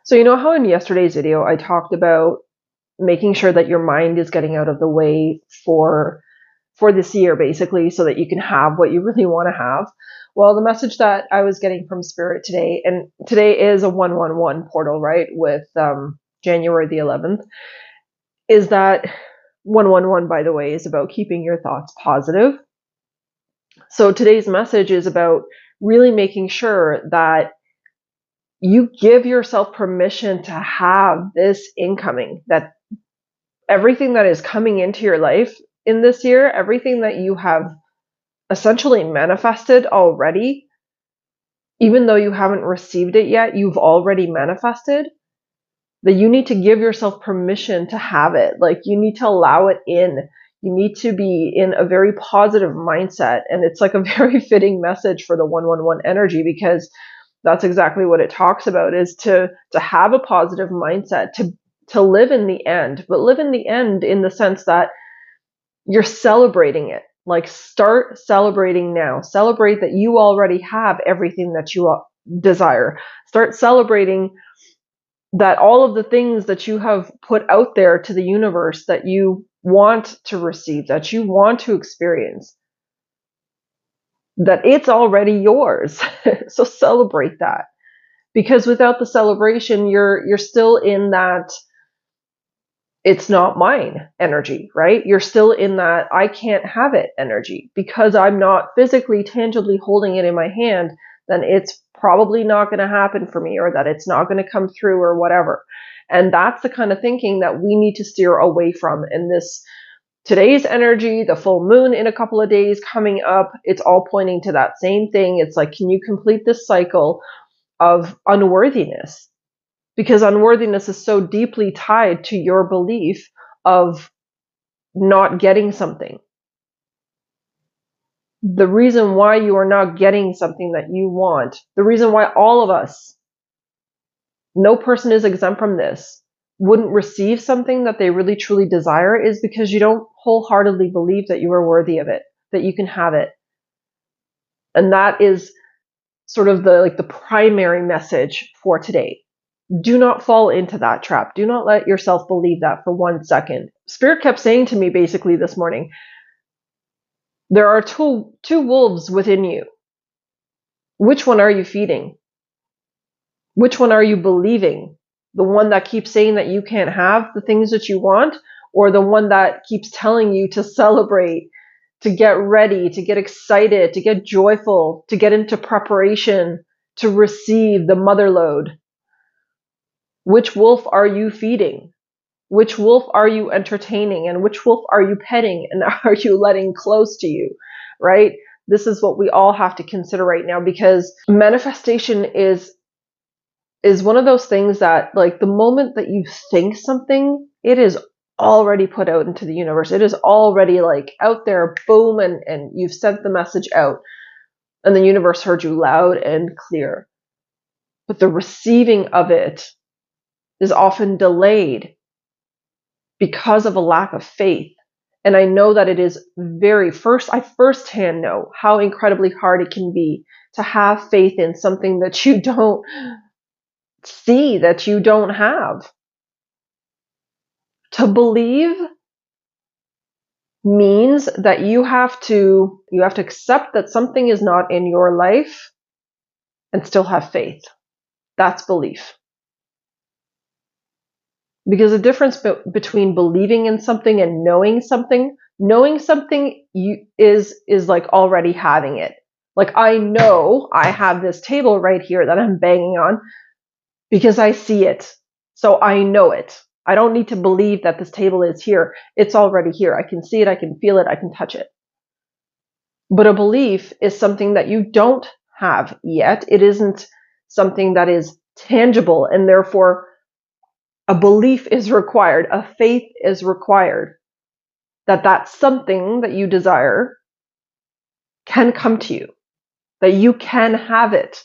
So you know how in yesterday's video I talked about making sure that your mind is getting out of the way for this year, basically, so that you can have what you really want to have. Well, the message that I was getting from Spirit today, and today is a 111 portal, right, with January the 11th, is that 111, by the way, is about keeping your thoughts positive. So today's message is about really making sure that you give yourself permission to have this incoming, that everything that is coming into your life in this year, everything that you have essentially manifested already, even though you haven't received it yet, you've already manifested, that you need to give yourself permission to have it. Like, you need to allow it in. You need to be in a very positive mindset. And it's like a very fitting message for the 111 energy, because that's exactly what it talks about, is to have a positive mindset, to live in the end, but live in the end in the sense that you're celebrating it. Like, start celebrating now. Celebrate that you already have everything that you desire. Start celebrating that all of the things that you have put out there to the universe that you want to receive, that you want to experience, that it's already yours. So celebrate that. Because without the celebration, you're still in that it's not mine energy, right? You're still in that I can't have it energy. Because I'm not physically, tangibly holding it in my hand, then it's probably not going to happen for me, or that it's not going to come through, or whatever. And that's the kind of thinking that we need to steer away from in this today's energy. The full moon in a couple of days coming up, it's all pointing to that same thing. It's like, can you complete this cycle of unworthiness? Because unworthiness is so deeply tied to your belief of not getting something. The reason why you are not getting something that you want, the reason why all of us, no person is exempt from this, wouldn't receive something that they really truly desire, is because you don't wholeheartedly believe that you are worthy of it, that you can have it. And that is sort of the primary message for today. Do not fall into that trap. Do not let yourself believe that for 1 second. Spirit kept saying to me basically this morning, there are two wolves within you. Which one are you feeding? Which one are you believing? The one that keeps saying that you can't have the things that you want, or the one that keeps telling you to celebrate, to get ready, to get excited, to get joyful, to get into preparation, to receive the mother load? Which wolf are you feeding? Which wolf are you entertaining? And which wolf are you petting and are you letting close to you, right? This is what we all have to consider right now, because manifestation is one of those things that, like, the moment that you think something, it is already put out into the universe. It is already like out there, boom, and you've sent the message out, and the universe heard you loud and clear. But the receiving of it is often delayed because of a lack of faith. And I know that it is I firsthand know how incredibly hard it can be to have faith in something that you don't see, that you don't have. To believe means that you have to accept that something is not in your life and still have faith. That's belief. Because the difference between believing in something and knowing something is like already having it. Like, I know I have this table right here that I'm banging on because I see it. So I know it. I don't need to believe that this table is here. It's already here. I can see it. I can feel it. I can touch it. But a belief is something that you don't have yet. It isn't something that is tangible, and therefore a belief is required, a faith is required that something that you desire can come to you, that you can have it.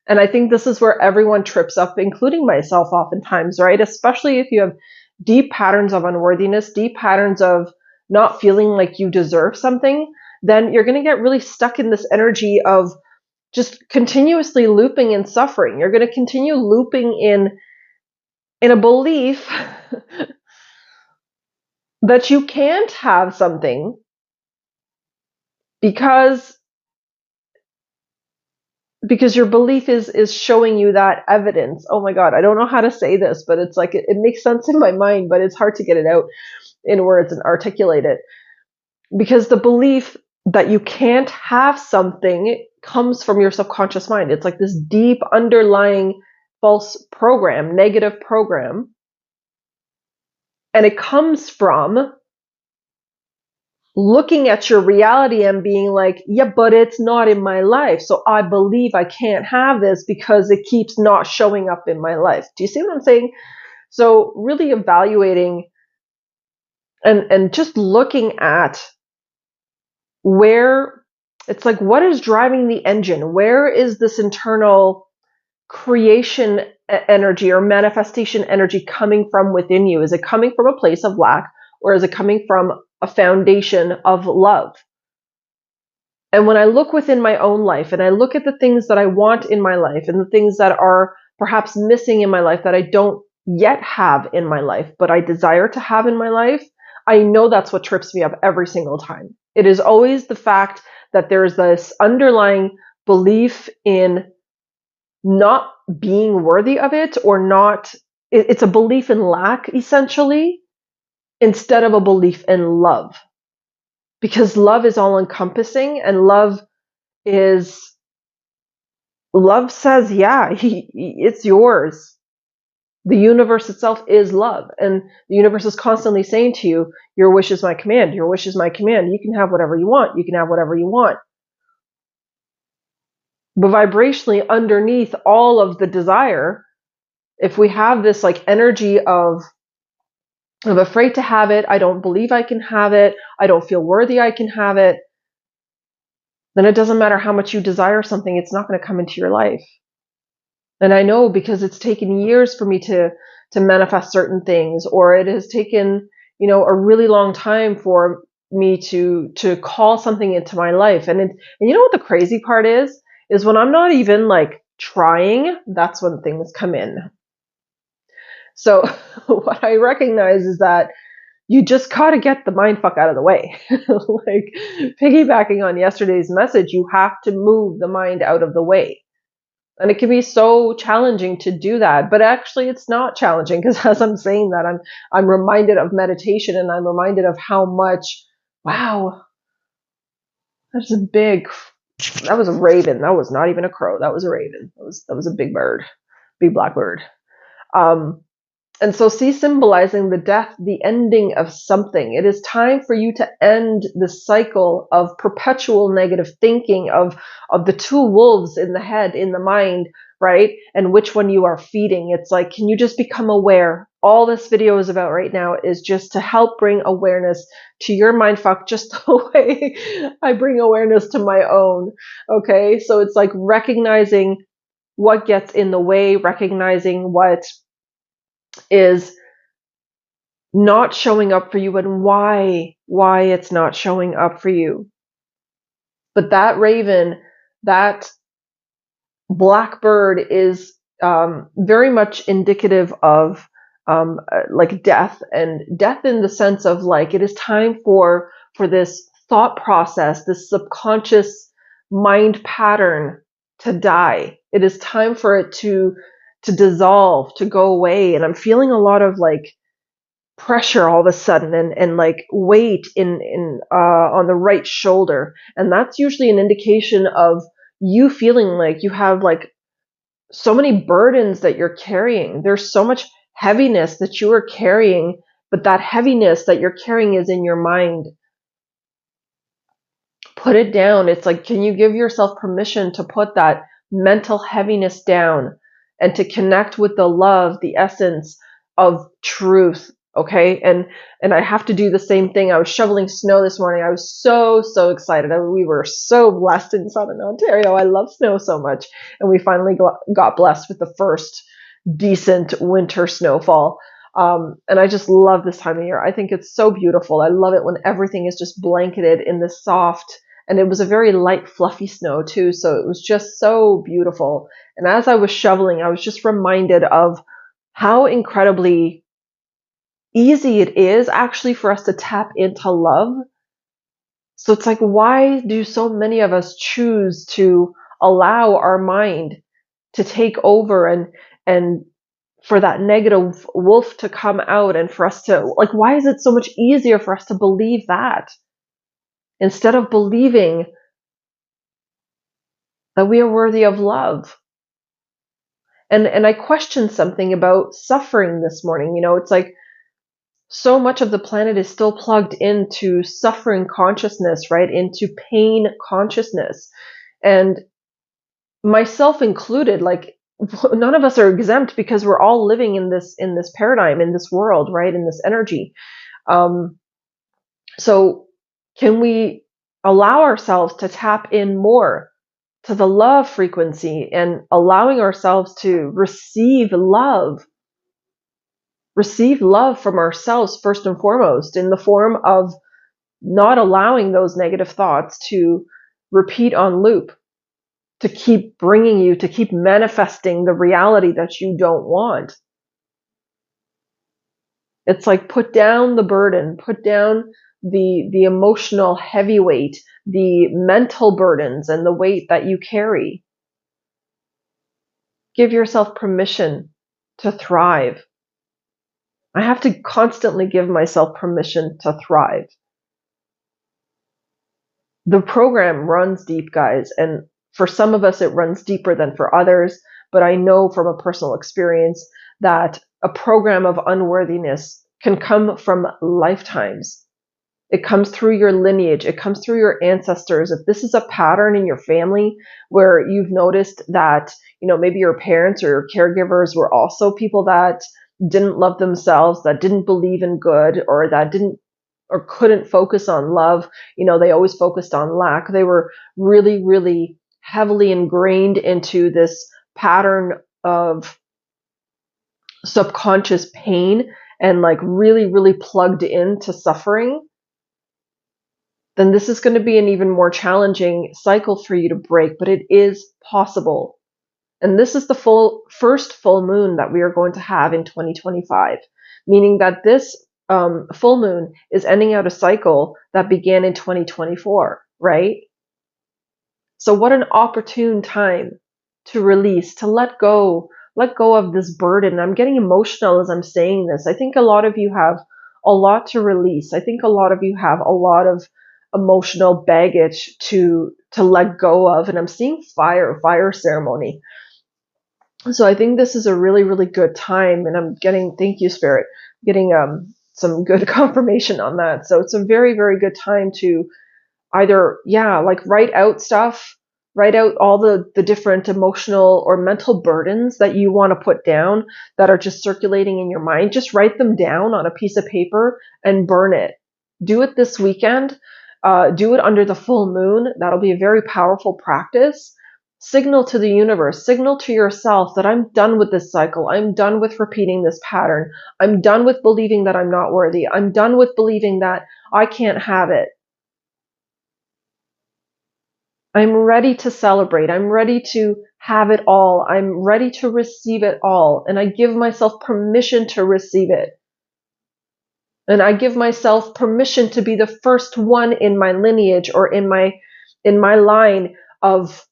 And I think this is where everyone trips up, including myself oftentimes, right? Especially if you have deep patterns of unworthiness, deep patterns of not feeling like you deserve something, then you're going to get really stuck in this energy of just continuously looping in suffering. You're going to continue looping in in a belief that you can't have something because your belief is showing you that evidence. Oh my God, I don't know how to say this, but it's like it makes sense in my mind, but it's hard to get it out in words and articulate it. Because the belief that you can't have something comes from your subconscious mind. It's like this deep underlying false program, negative program. And it comes from looking at your reality and being like, yeah, but it's not in my life. So I believe I can't have this because it keeps not showing up in my life. Do you see what I'm saying? So really evaluating and just looking at where it's like, what is driving the engine? Where is this internal creation energy or manifestation energy coming from within you? Is it coming from a place of lack, or is it coming from a foundation of love? And when I look within my own life and I look at the things that I want in my life and the things that are perhaps missing in my life that I don't yet have in my life, but I desire to have in my life, I know that's what trips me up every single time. It is always the fact that there's this underlying belief in not being worthy of it, or not, it's a belief in lack essentially, instead of a belief in love. Because love is all encompassing, and love says, yeah, it's yours. The universe itself is love. And the universe is constantly saying to you, your wish is my command. Your wish is my command. You can have whatever you want. You can have whatever you want. But vibrationally underneath all of the desire, if we have this like energy of I'm afraid to have it, I don't believe I can have it, I don't feel worthy I can have it, then it doesn't matter how much you desire something, it's not going to come into your life. And I know, because it's taken years for me to manifest certain things, or it has taken, a really long time for me to call something into my life. And you know what the crazy part is when I'm not even like trying, that's when things come in. So what I recognize is that you just gotta get the mind fuck out of the way. Like piggybacking on yesterday's message, you have to move the mind out of the way. And it can be so challenging to do that, but actually it's not challenging, because as I'm saying that, I'm reminded of meditation, and I'm reminded of how much, wow, that was a raven. That was not even a crow. That was a raven. That was a big bird, big black bird. And so see, symbolizing the death, the ending of something. It is time for you to end the cycle of perpetual negative thinking, of the two wolves in the head, in the mind, right? And which one you are feeding. It's like, can you just become aware? All this video is about right now is just to help bring awareness to your mind fuck, just the way I bring awareness to my own. Okay. So it's like recognizing what gets in the way, recognizing what is not showing up for you, and why it's not showing up for you. But that raven, that blackbird is very much indicative of like death, and death in the sense of like it is time for this thought process, this subconscious mind pattern to die. It is time for it to dissolve, to go away. And I'm feeling a lot of like pressure all of a sudden, and like weight in on the right shoulder, and that's usually an indication of you feeling like you have like so many burdens that you're carrying. There's so much heaviness that you are carrying, but that heaviness that you're carrying is in your mind. Put it down. It's like, can you give yourself permission to put that mental heaviness down and to connect with the love, the essence of truth? Okay. And I have to do the same thing. I was shoveling snow this morning. I was so excited. We were so blessed in Southern Ontario. I love snow so much. And we finally got blessed with the first decent winter snowfall. And I just love this time of year. I think it's so beautiful. I love it when everything is just blanketed in this soft, and it was a very light, fluffy snow too. So it was just so beautiful. And as I was shoveling, I was just reminded of how incredibly easy it is actually for us to tap into love. So it's like, why do so many of us choose to allow our mind to take over and for that negative wolf to come out, and for us to, like, why is it so much easier for us to believe that instead of believing that we are worthy of love? And I questioned something about suffering this morning. It's like so much of the planet is still plugged into suffering consciousness, right? Into pain consciousness. And myself included, like, none of us are exempt because we're all living in this paradigm, in this world, right? In this energy. So can we allow ourselves to tap in more to the love frequency and allowing ourselves to receive love from ourselves first and foremost, in the form of not allowing those negative thoughts to repeat on loop, to keep bringing you, to keep manifesting the reality that you don't want. It's like, put down the burden, put down the emotional heavyweight, the mental burdens and the weight that you carry. Give yourself permission to thrive. I have to constantly give myself permission to thrive. The program runs deep, guys, and for some of us it runs deeper than for others, but I know from a personal experience that a program of unworthiness can come from lifetimes. It comes through your lineage. It comes through your ancestors. If this is a pattern in your family where you've noticed that, maybe your parents or your caregivers were also people that didn't love themselves, that didn't believe in good, or that didn't or couldn't focus on love, they always focused on lack. They were really, really heavily ingrained into this pattern of subconscious pain and like really, really plugged into suffering, then this is going to be an even more challenging cycle for you to break, but it is possible. And this is the first full moon that we are going to have in 2025, meaning that this full moon is ending out a cycle that began in 2024, right? So what an opportune time to release, to let go of this burden. I'm getting emotional as I'm saying this. I think a lot of you have a lot to release. I think a lot of you have a lot of emotional baggage to let go of. And I'm seeing fire ceremony. So I think this is a really, really good time. And I'm getting, thank you, Spirit, getting some good confirmation on that. So it's a very, very good time to either, like, write out stuff, write out all the different emotional or mental burdens that you want to put down that are just circulating in your mind. Just write them down on a piece of paper and burn it. Do it this weekend. Do it under the full moon. That'll be a very powerful practice. Signal to the universe, signal to yourself that I'm done with this cycle. I'm done with repeating this pattern. I'm done with believing that I'm not worthy. I'm done with believing that I can't have it. I'm ready to celebrate. I'm ready to have it all. I'm ready to receive it all. And I give myself permission to receive it. And I give myself permission to be the first one in my lineage or in my line of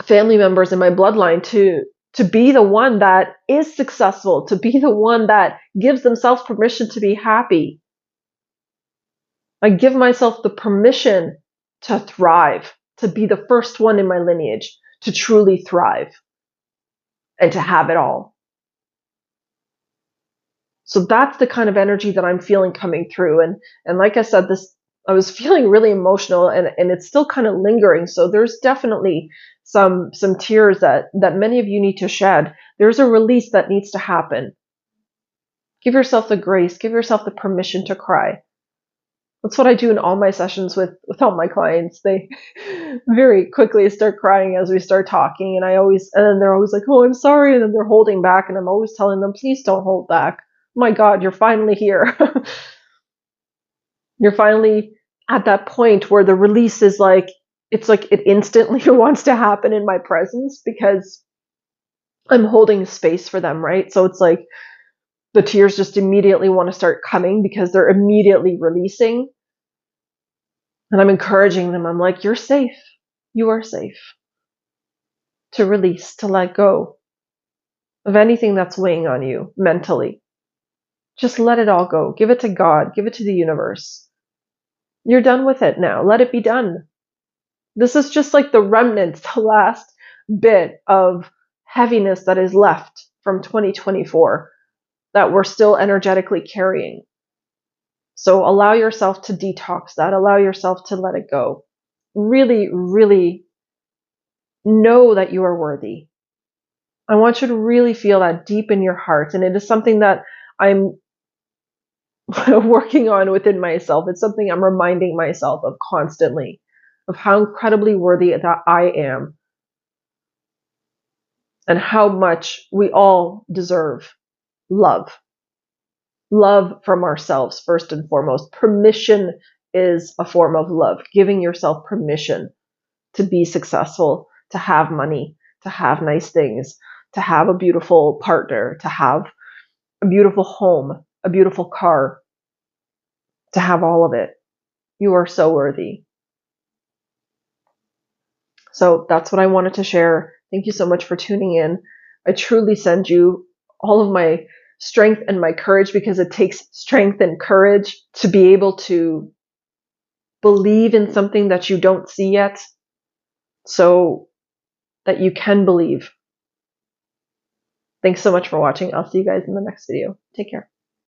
family members in my bloodline to be the one that is successful, to be the one that gives themselves permission to be happy. I give myself the permission to thrive, to be the first one in my lineage to truly thrive and to have it all. So that's the kind of energy that I'm feeling coming through. And like I said, I was feeling really emotional and it's still kind of lingering. So there's definitely some tears that many of you need to shed. There's a release that needs to happen. Give yourself the grace, give yourself the permission to cry. That's what I do in all my sessions with all my clients. They very quickly start crying as we start talking. And then they're always like, oh, I'm sorry. And then they're holding back. And I'm always telling them, please don't hold back. My God, you're finally here. You're finally at that point where the release is like, it's like it instantly wants to happen in my presence because I'm holding space for them, right? So it's like the tears just immediately want to start coming because they're immediately releasing. And I'm encouraging them. I'm like, you're safe. You are safe to release, to let go of anything that's weighing on you mentally. Just let it all go. Give it to God. Give it to the universe. You're done with it now. Let it be done. This is just like the remnants, the last bit of heaviness that is left from 2024 that we're still energetically carrying. So allow yourself to detox that. Allow yourself to let it go. Really, really know that you are worthy. I want you to really feel that deep in your heart. And it is something that I'm working on within myself. It's something I'm reminding myself of constantly, of how incredibly worthy that I am and how much we all deserve love. Love from ourselves, first and foremost. Permission is a form of love, giving yourself permission to be successful, to have money, to have nice things, to have a beautiful partner, to have a beautiful home, a beautiful car, to have all of it. You are so worthy. So that's what I wanted to share. Thank you so much for tuning in. I truly send you all of my strength and my courage, because it takes strength and courage to be able to believe in something that you don't see yet, so that you can believe. Thanks so much for watching. I'll see you guys in the next video. Take care.